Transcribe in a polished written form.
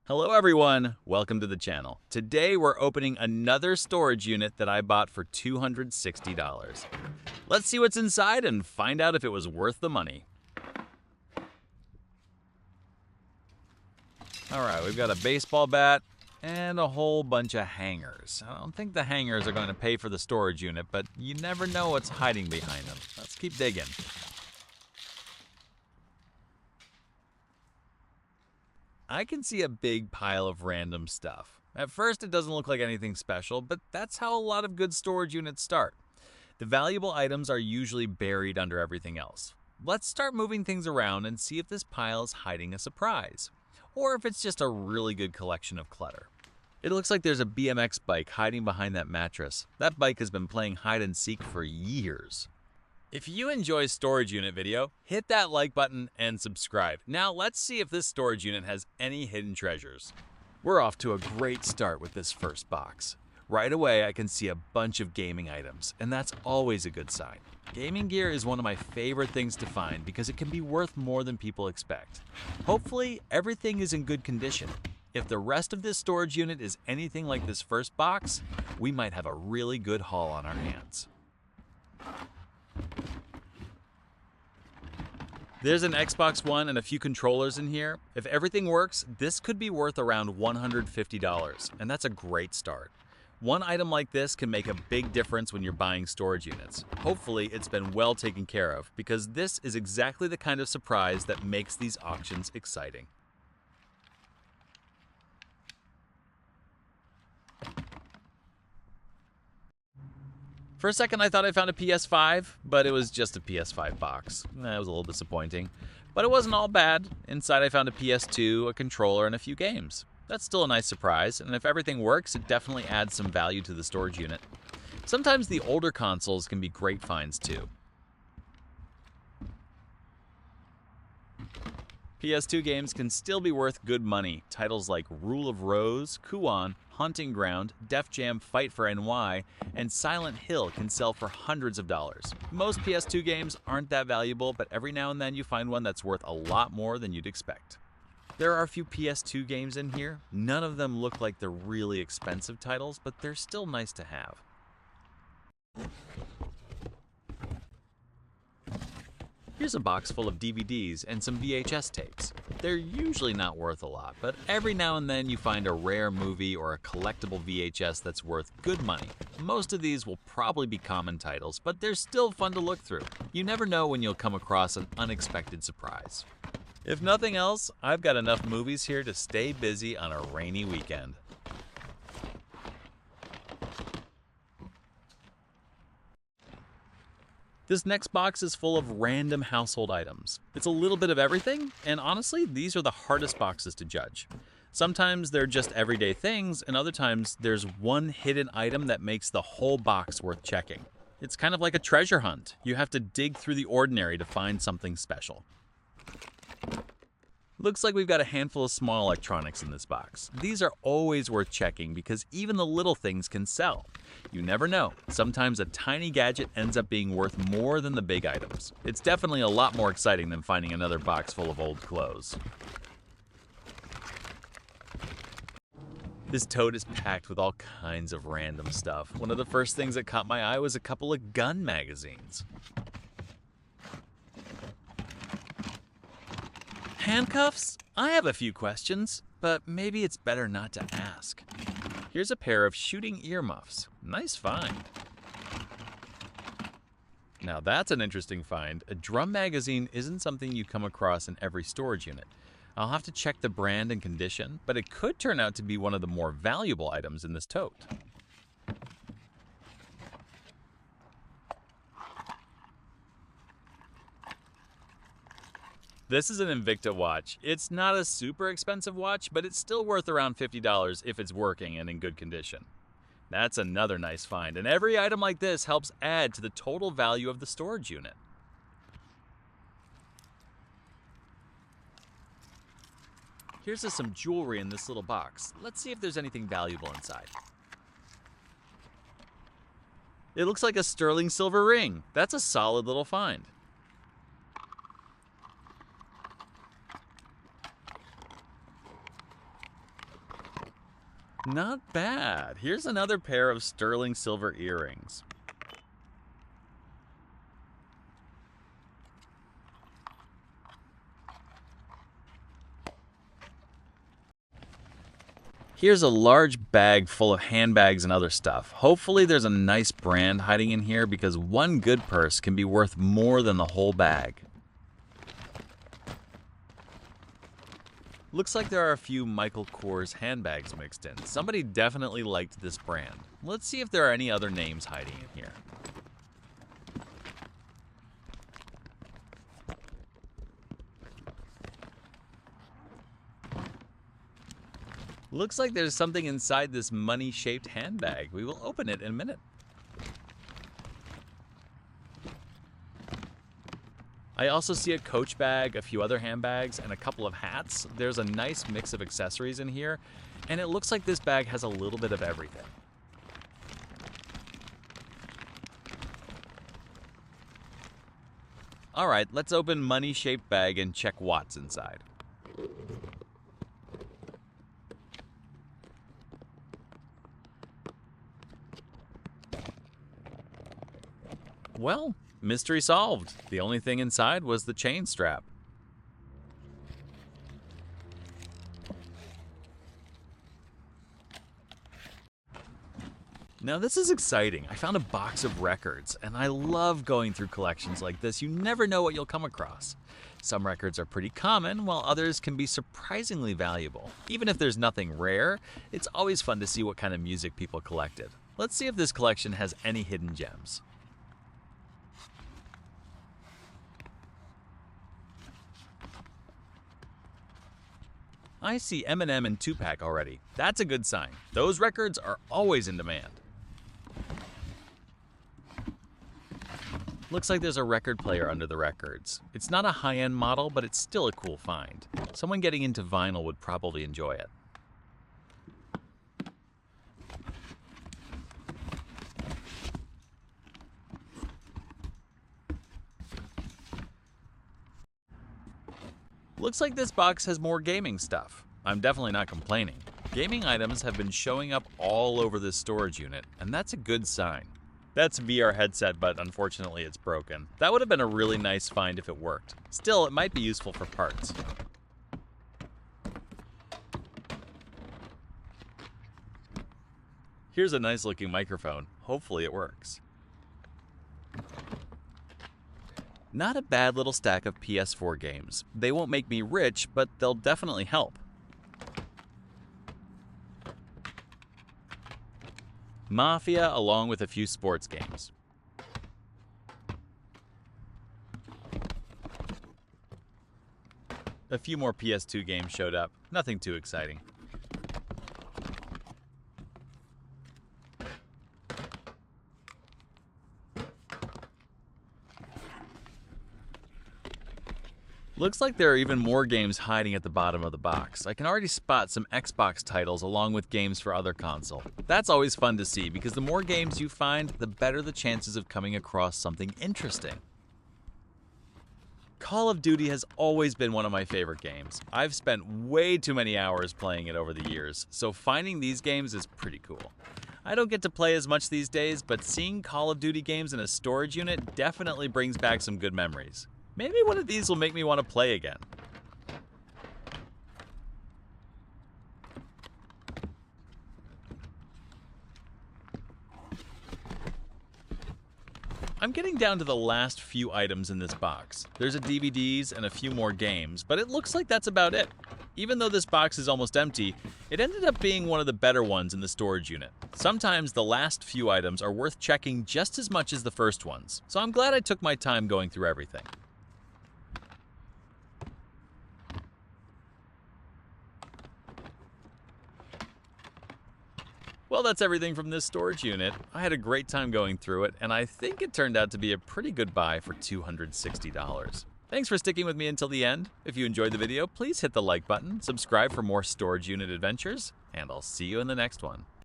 Hello everyone, welcome to the channel. Today we're opening another storage unit that I bought for $260. Let's see what's inside and find out if it was worth the money. Alright, we've got a baseball bat and a whole bunch of hangers. I don't think the hangers are going to pay for the storage unit, but you never know what's hiding behind them. Let's keep digging. I can see a big pile of random stuff. At first, it doesn't look like anything special, but that's how a lot of good storage units start. The valuable items are usually buried under everything else. Let's start moving things around and see if this pile is hiding a surprise, or if it's just a really good collection of clutter. It looks like there's a BMX bike hiding behind that mattress. That bike has been playing hide and seek for years. If you enjoy storage unit video, hit that like button and subscribe. Now let's see if this storage unit has any hidden treasures. We're off to a great start with this first box. Right away I can see a bunch of gaming items, and that's always a good sign. Gaming gear is one of my favorite things to find because it can be worth more than people expect. Hopefully everything is in good condition. If the rest of this storage unit is anything like this first box, we might have a really good haul on our hands. There's an Xbox One and a few controllers in here. If everything works, this could be worth around $150, and that's a great start. One item like this can make a big difference when you're buying storage units. Hopefully, it's been well taken care of, because this is exactly the kind of surprise that makes these auctions exciting. For a second, I thought I found a PS5, but it was just a PS5 box. That was a little disappointing. But it wasn't all bad. Inside, I found a PS2, a controller, and a few games. That's still a nice surprise, and if everything works, it definitely adds some value to the storage unit. Sometimes the older consoles can be great finds too. PS2 games can still be worth good money. Titles like Rule of Rose, Kuon, Hunting Ground, Def Jam Fight for NY, and Silent Hill can sell for hundreds of dollars. Most PS2 games aren't that valuable, but every now and then you find one that's worth a lot more than you'd expect. There are a few PS2 games in here. None of them look like they're really expensive titles, but they're still nice to have. Here's a box full of DVDs and some VHS tapes. They're usually not worth a lot, but every now and then you find a rare movie or a collectible VHS that's worth good money. Most of these will probably be common titles, but they're still fun to look through. You never know when you'll come across an unexpected surprise. If nothing else, I've got enough movies here to stay busy on a rainy weekend. This next box is full of random household items. It's a little bit of everything, and honestly, these are the hardest boxes to judge. Sometimes they're just everyday things, and other times there's one hidden item that makes the whole box worth checking. It's kind of like a treasure hunt. You have to dig through the ordinary to find something special. Looks like we've got a handful of small electronics in this box. These are always worth checking because even the little things can sell. You never know. Sometimes a tiny gadget ends up being worth more than the big items. It's definitely a lot more exciting than finding another box full of old clothes. This tote is packed with all kinds of random stuff. One of the first things that caught my eye was a couple of gun magazines. Handcuffs? I have a few questions, but maybe it's better not to ask. Here's a pair of shooting earmuffs. Nice find. Now that's an interesting find. A drum magazine isn't something you come across in every storage unit. I'll have to check the brand and condition, but it could turn out to be one of the more valuable items in this tote. This is an Invicta watch. It's not a super expensive watch, but it's still worth around $50 if it's working and in good condition. That's another nice find, and every item like this helps add to the total value of the storage unit. Here's some jewelry in this little box. Let's see if there's anything valuable inside. It looks like a sterling silver ring. That's a solid little find. Not bad. Here's another pair of sterling silver earrings. Here's a large bag full of handbags and other stuff. Hopefully there's a nice brand hiding in here because one good purse can be worth more than the whole bag. Looks like there are a few Michael Kors handbags mixed in. Somebody definitely liked this brand. Let's see if there are any other names hiding in here. Looks like there's something inside this money-shaped handbag. We will open it in a minute. I also see a Coach bag, a few other handbags, and a couple of hats. There's a nice mix of accessories in here, and it looks like this bag has a little bit of everything. Alright, let's open money-shaped bag and check what's inside. Well, mystery solved. The only thing inside was the chain strap. Now this is exciting. I found a box of records, and I love going through collections like this. You never know what you'll come across. Some records are pretty common, while others can be surprisingly valuable. Even if there's nothing rare, it's always fun to see what kind of music people collected. Let's see if this collection has any hidden gems. I see Eminem and Tupac already. That's a good sign. Those records are always in demand. Looks like there's a record player under the records. It's not a high-end model, but it's still a cool find. Someone getting into vinyl would probably enjoy it. Looks like this box has more gaming stuff. I'm definitely not complaining. Gaming items have been showing up all over this storage unit, and that's a good sign. That's a VR headset, but unfortunately it's broken. That would have been a really nice find if it worked. Still, it might be useful for parts. Here's a nice looking microphone. Hopefully it works. Not a bad little stack of PS4 games. They won't make me rich, but they'll definitely help. Mafia, along with a few sports games. A few more PS2 games showed up. Nothing too exciting. Looks like there are even more games hiding at the bottom of the box. I can already spot some Xbox titles along with games for other console. That's always fun to see because the more games you find, the better the chances of coming across something interesting. Call of Duty has always been one of my favorite games. I've spent way too many hours playing it over the years, so finding these games is pretty cool. I don't get to play as much these days, but seeing Call of Duty games in a storage unit definitely brings back some good memories. Maybe one of these will make me want to play again. I'm getting down to the last few items in this box. There's a DVDs and a few more games, but it looks like that's about it. Even though this box is almost empty, it ended up being one of the better ones in the storage unit. Sometimes the last few items are worth checking just as much as the first ones, so I'm glad I took my time going through everything. Well, that's everything from this storage unit. I had a great time going through it, and I think it turned out to be a pretty good buy for $260. Thanks for sticking with me until the end. If you enjoyed the video, please hit the like button, subscribe for more storage unit adventures, and I'll see you in the next one.